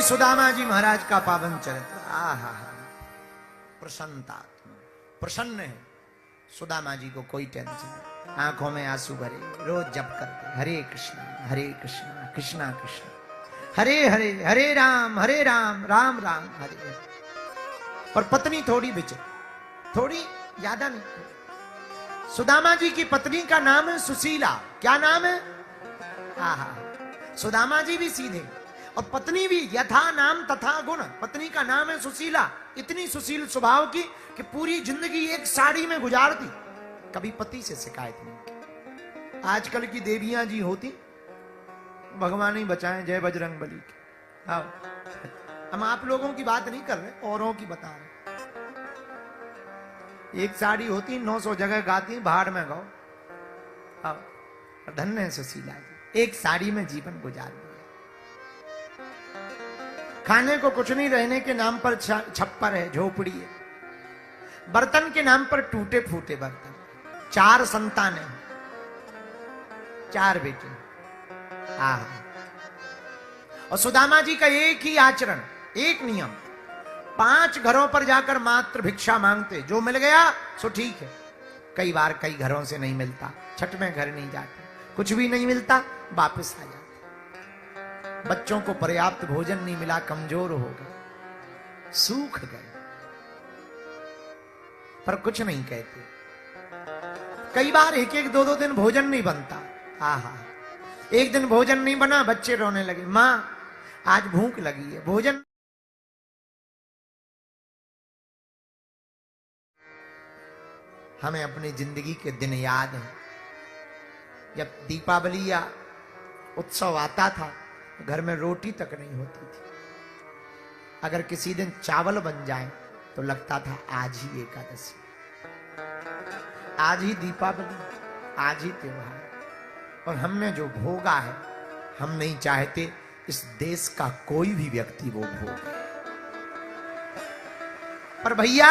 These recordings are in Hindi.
सुदामा जी महाराज का पावन चरित्र। आहा, प्रसन्नता, प्रसन्न है सुदामा जी को, कोई टेंशन नहीं, आंखों में आंसू भरे, रोज जप करते हरे कृष्णा कृष्णा कृष्णा हरे हरे, हरे राम राम राम हरे हरे। और पत्नी थोड़ी विचित्र, थोड़ी ज्यादा नहीं। सुदामा जी की पत्नी का नाम है सुशीला। क्या नाम है? आहा, सुदामा जी भी सीधे और पत्नी भी यथा नाम तथा गुण। पत्नी का नाम है सुशीला, इतनी सुशील स्वभाव की कि पूरी जिंदगी एक साड़ी में गुजार दी, कभी पति से शिकायत नहीं। आजकल की देवियां जी होती, भगवान ही बचाएं, जय बजरंग बली की। हाँ, हम आप लोगों की बात नहीं कर रहे, औरों की बता रहे। एक साड़ी होती, 900 जगह गाती, भाड़ में गाओ। हाँ, धन्य है सुशीला जी, एक साड़ी में जीवन गुजार दिया। खाने को कुछ नहीं, रहने के नाम पर छप्पर है, झोपड़ी है। बर्तन के नाम पर टूटे फूटे बर्तन। 4 संतानें, 4 बेटे। और सुदामा जी का एक ही आचरण, एक नियम, 5 घरों पर जाकर मात्र भिक्षा मांगते, जो मिल गया सो ठीक है। कई बार कई घरों से नहीं मिलता, छठ में घर नहीं जाते, कुछ भी नहीं मिलता, वापस आ जाते। बच्चों को पर्याप्त भोजन नहीं मिला, कमजोर हो गए, सूख गए, पर कुछ नहीं कहते। कई बार 1-1, 2-2 दिन भोजन नहीं बनता। आहा, एक दिन भोजन नहीं बना, बच्चे रोने लगे, मां आज भूख लगी है, भोजन। हमें अपनी जिंदगी के दिन याद हैं, जब दीपावली या उत्सव आता था, घर में रोटी तक नहीं होती थी। अगर किसी दिन चावल बन जाए तो लगता था आज ही एकादशी, आज ही दीपावली, आज ही त्योहार। और हमने जो भोगा है, हम नहीं चाहते इस देश का कोई भी व्यक्ति वो भोगे। पर भैया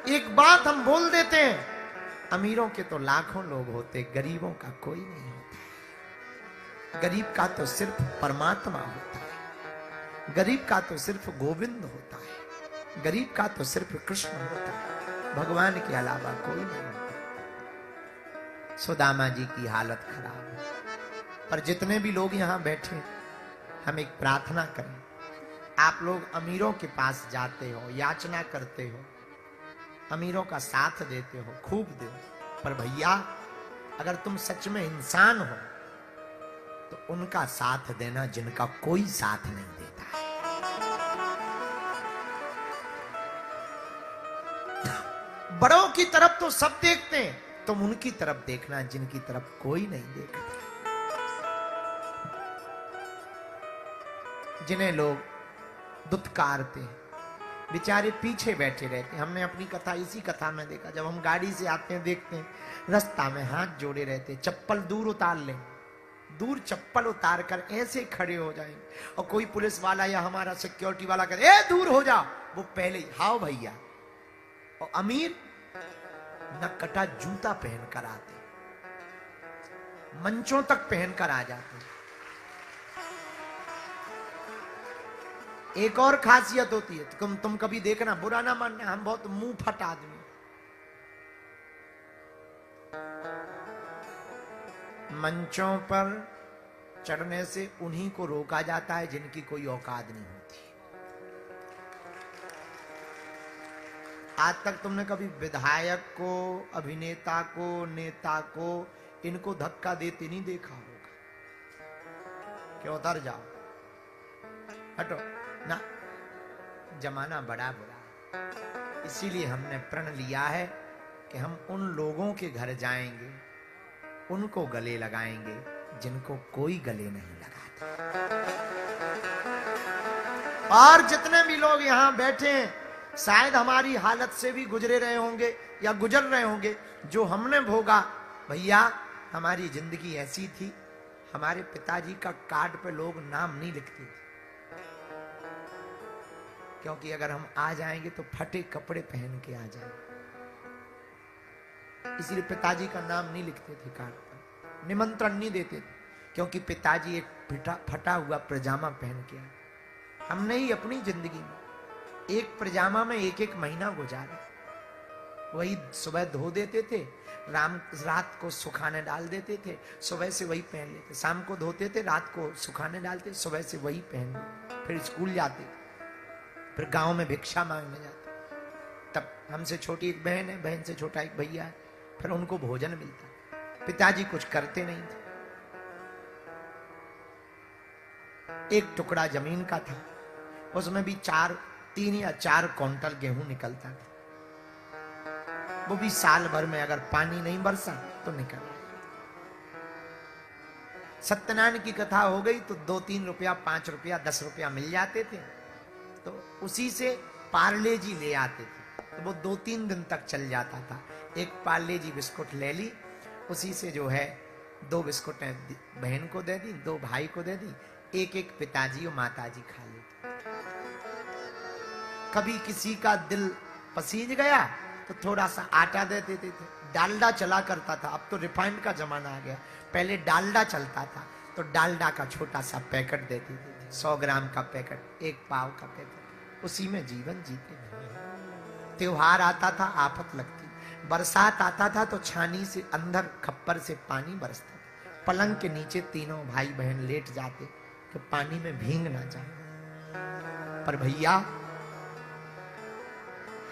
एक बात हम बोल देते हैं, अमीरों के तो लाखों लोग होते, गरीबों का कोई नहीं होता। गरीब का तो सिर्फ परमात्मा होता है, गरीब का तो सिर्फ गोविंद होता है, गरीब का तो सिर्फ कृष्ण होता है, भगवान के अलावा कोई नहीं होता। सुदामा जी की हालत खराब है। पर जितने भी लोग यहां बैठे, हम एक प्रार्थना करें। आप लोग अमीरों के पास जाते हो, याचना करते हो, अमीरों का साथ देते हो, खूब दो। पर भैया अगर तुम सच में इंसान हो तो उनका साथ देना जिनका कोई साथ नहीं देता है। बड़ों की तरफ तो सब देखते हैं, तुम उनकी तरफ देखना जिनकी तरफ कोई नहीं देखता, जिन्हें लोग दुत्कारते हैं, बेचारे पीछे बैठे रहते हैं। हमने अपनी कथा इसी कथा में देखा, जब हम गाड़ी से आते हैं देखते हैं रास्ता में हाथ जोड़े रहते, चप्पल दूर उतार लें, दूर चप्पल उतार कर ऐसे खड़े हो जाएंगे, और कोई पुलिस वाला या हमारा सिक्योरिटी वाला करे ए दूर हो जाओ, वो पहले ही हाओ भैया। और अमीर न कटा जूता पहनकर आते, मंचों तक पहनकर आ जाते। एक और खासियत होती है, तुम कभी देखना, बुरा ना मानना, हम बहुत मुंह फट आदमी। मंचों पर चढ़ने से उन्हीं को रोका जाता है जिनकी कोई औकात नहीं होती। आज तक तुमने कभी विधायक को, अभिनेता को, नेता को, इनको धक्का देते नहीं देखा होगा। क्यों? उतर जाओ, हटो ना, जमाना बड़ा बुरा। इसीलिए हमने प्रण लिया है कि हम उन लोगों के घर जाएंगे, उनको गले लगाएंगे जिनको कोई गले नहीं लगाता। और जितने भी लोग यहां बैठे हैं, शायद हमारी हालत से भी गुजरे रहे होंगे या गुजर रहे होंगे। जो हमने भोगा, भैया हमारी जिंदगी ऐसी थी, हमारे पिताजी का कार्ड पे लोग नाम नहीं लिखते थे, क्योंकि अगर हम आ जाएंगे तो फटे कपड़े पहन के आ जाएंगे, इसलिए पिताजी का नाम नहीं लिखते थे कार्ड पर, निमंत्रण नहीं देते थे, क्योंकि पिताजी एक फटा हुआ पजामा पहन के आए। हमने ही अपनी जिंदगी में एक पजामा में एक एक महीना गुजारा। वही सुबह धो देते थे, रात को सुखाने डाल देते थे, सुबह से वही पहन लेते, शाम को धोते थे, रात को सुखाने डालते, सुबह से वही पहन लेते, फिर स्कूल जाते, फिर गांव में भिक्षा मांगने जाते। तब हमसे छोटी एक बहन है, बहन से छोटा एक भैया है, फिर उनको भोजन मिलता। पिताजी कुछ करते नहीं थे। एक टुकड़ा जमीन का था, उसमें भी 3 या 4 क्विंटल गेहूं निकलता था। वो भी साल भर में अगर पानी नहीं बरसा तो निकल आएगा। सत्यनारायण की कथा हो गई तो 2-3 रुपया, 5 रुपया, 10 रुपया मिल जाते थे, तो उसी से पार्ले जी ले आते थे, तो वो 2-3 दिन तक चल जाता था। एक पार्ले जी बिस्कुट ले ली, उसी से जो है 2 बिस्कुटें बहन को दे दी, 2 भाई को दे दी, एक पिताजी और माताजी खा लेते। कभी किसी का दिल पसीज गया तो थोड़ा सा आटा दे देते थे। डालडा चला करता था, अब तो रिफाइंड का जमाना आ गया, पहले डालडा चलता था, तो डालडा का छोटा सा पैकेट देते थे, 100 ग्राम का पैकेट, 1 पाव का पैकेट, उसी में जीवन जीते। त्योहार आता था, आफत लगती, बरसात आता था तो छानी से अंदर खप्पर से पानी बरसता, पलंग के नीचे तीनों भाई बहन लेट जाते कि पानी में भींग ना जाए। पर भैया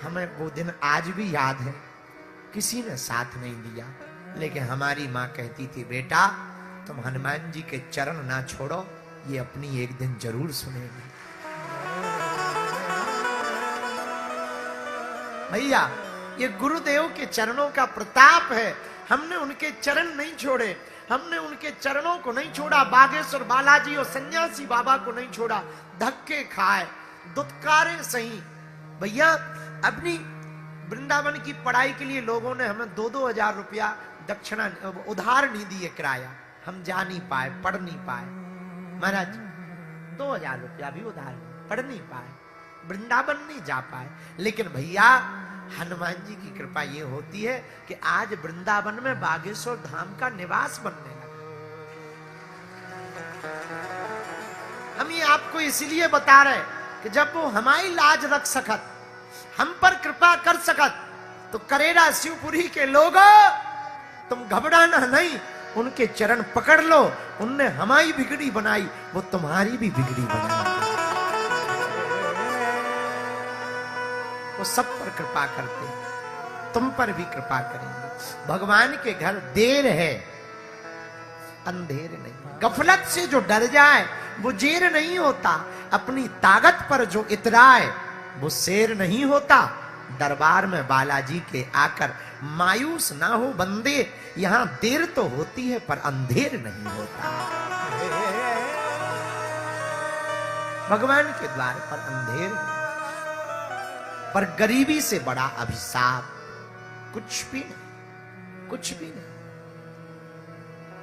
हमें वो दिन आज भी याद है, किसी ने साथ नहीं दिया, लेकिन हमारी माँ कहती थी, बेटा तुम हनुमान जी के चरण ना छोड़ो, ये अपनी एक दिन जरूर सुनेंगे। भैया ये गुरुदेव के चरणों का प्रताप है, हमने उनके चरण नहीं छोड़े, हमने उनके चरणों को नहीं छोड़ा, बागेश्वर बालाजी और सन्यासी बाबा को नहीं छोड़ा, धक्के खाए, दुत्कारे सही। भैया अपनी वृंदावन की पढ़ाई के लिए लोगों ने हमें 2-2 हजार रुपया दक्षिणा उधार नहीं दिए, किराया, हम जा नहीं पाए, पढ़ नहीं पाए। महाराज 2000 रुपया भी उधार, पढ़ नहीं पाए, वृंदावन नहीं जा पाए। लेकिन भैया हनुमान जी की कृपा ये होती है कि आज वृंदावन में बागेश्वर धाम का निवास बनने लगा। हम ये आपको इसलिए बता रहे कि जब वो हमारी लाज रख सकत, हम पर कृपा कर सकत, तो करेरा शिवपुरी के लोगों तुम घबराना नहीं, उनके चरण पकड़ लो, उनने हमारी बिगड़ी बनाई, वो तुम्हारी भी बिगड़ी बनाई। वो सब पर कृपा करते हैं, तुम पर भी कृपा करेंगे। भगवान के घर देर है, अंधेर नहीं। गफलत से जो डर जाए वो जेर नहीं होता, अपनी ताकत पर जो इतराए वो शेर नहीं होता। दरबार में बालाजी के आकर मायूस ना हो बंदे, यहां देर तो होती है पर अंधेर नहीं होता। भगवान के द्वार पर अंधेर नहीं, पर गरीबी से बड़ा अभिशाप कुछ भी नहीं, कुछ भी नहीं।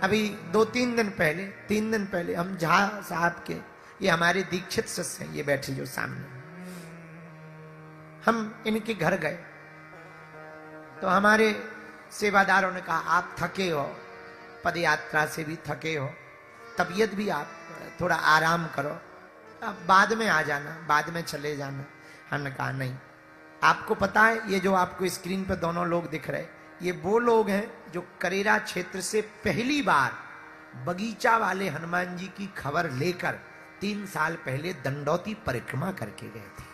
अभी 2-3 दिन पहले, 3 दिन पहले हम झा साहब के, ये हमारे दीक्षित शिष्य हैं, ये बैठे जो सामने, हम इनके घर गए तो हमारे सेवादारों ने कहा आप थके हो, पद यात्रा से भी थके हो, तबीयत भी, आप थोड़ा आराम करो, अब बाद में आ जाना, बाद में चले जाना। हमने कहा नहीं, आपको पता है ये जो आपको स्क्रीन पर दोनों लोग दिख रहे, ये वो लोग हैं जो करेरा क्षेत्र से पहली बार बगीचा वाले हनुमान जी की खबर लेकर 3 साल पहले दंडौती परिक्रमा करके गए थे,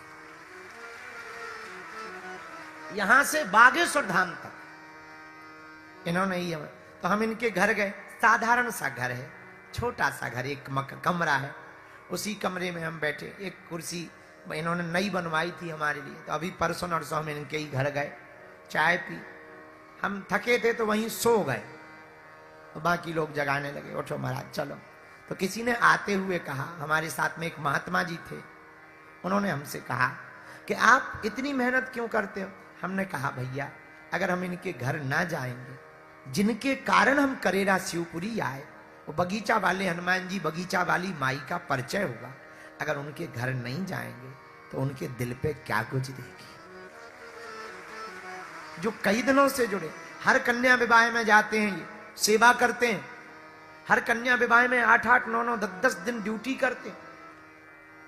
यहां से बागेश्वर धाम तक इन्होंने ही। तो हम इनके घर गए, साधारण सा घर है, छोटा सा घर, एक कमरा है, उसी कमरे में हम बैठे, एक कुर्सी इन्होंने नई बनवाई थी हमारे लिए, तो अभी परसों नरसों हम इनके ही घर गए, चाय पी, हम थके थे तो वहीं सो गए, तो बाकी लोग जगाने लगे, उठो महाराज चलो। तो किसी ने आते हुए कहा, हमारे साथ में एक महात्मा जी थे, उन्होंने हमसे कहा कि आप इतनी मेहनत क्यों करते हो। हमने कहा भैया अगर हम इनके घर ना जाएंगे, जिनके कारण हम करेरा शिवपुरी आए, वो बगीचा वाले हनुमान जी, बगीचा वाली माई का परिचय हुआ, अगर उनके घर नहीं जाएंगे तो उनके दिल पे क्या गुजरेगी। जो कई दिनों से जुड़े, हर कन्या विवाह में जाते हैं, ये सेवा करते हैं, हर कन्या विवाह में 8-8, 9-9, 10-10 दिन ड्यूटी करते हैं,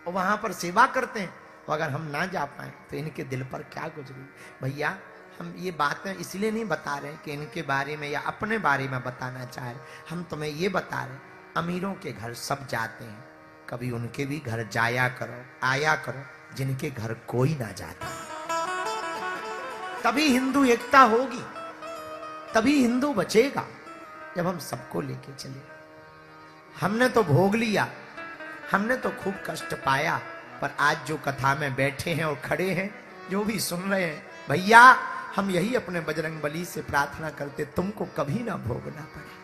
और वहां पर सेवा करते हैं, तो अगर हम ना जा पाए तो इनके दिल पर क्या गुजरी। भैया हम ये बातें इसलिए नहीं बता रहे कि इनके बारे में या अपने बारे में बताना चाह रहे, हम तुम्हें ये बता रहे अमीरों के घर सब जाते हैं, कभी उनके भी घर जाया करो, आया करो जिनके घर कोई ना जाता। तभी हिंदू एकता होगी, तभी हिंदू बचेगा, जब हम सबको लेके चले। हमने तो भोग लिया, हमने तो खूब कष्ट पाया, पर आज जो कथा में बैठे हैं और खड़े हैं, जो भी सुन रहे हैं, भैया हम यही अपने बजरंग बली से प्रार्थना करते तुमको कभी ना भोगना पड़े,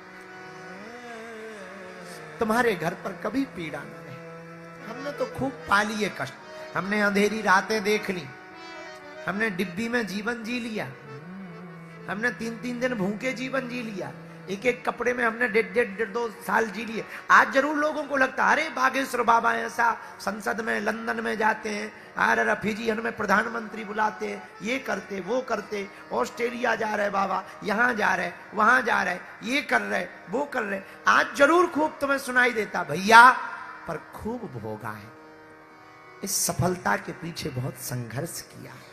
तुम्हारे घर पर कभी पीड़ा ना रहे। हमने तो खूब पा लिए कष्ट, हमने अंधेरी रातें देख ली, हमने डिब्बी में जीवन जी लिया, हमने 3-3 दिन भूखे जीवन जी लिया, एक एक कपड़े में हमने 1.5-2 साल जी लिए। आज जरूर लोगों को लगता अरे बागेश्वर बाबा ऐसा संसद में लंदन में जाते हैं, अरे फिजी में प्रधानमंत्री बुलाते हैं, ये करते वो करते, ऑस्ट्रेलिया जा रहे बाबा, यहाँ जा रहे वहां जा रहे, ये कर रहे वो कर रहे। आज जरूर खूब तुम्हें सुनाई देता भैया, पर खूब भोगा है, इस सफलता के पीछे बहुत संघर्ष किया है।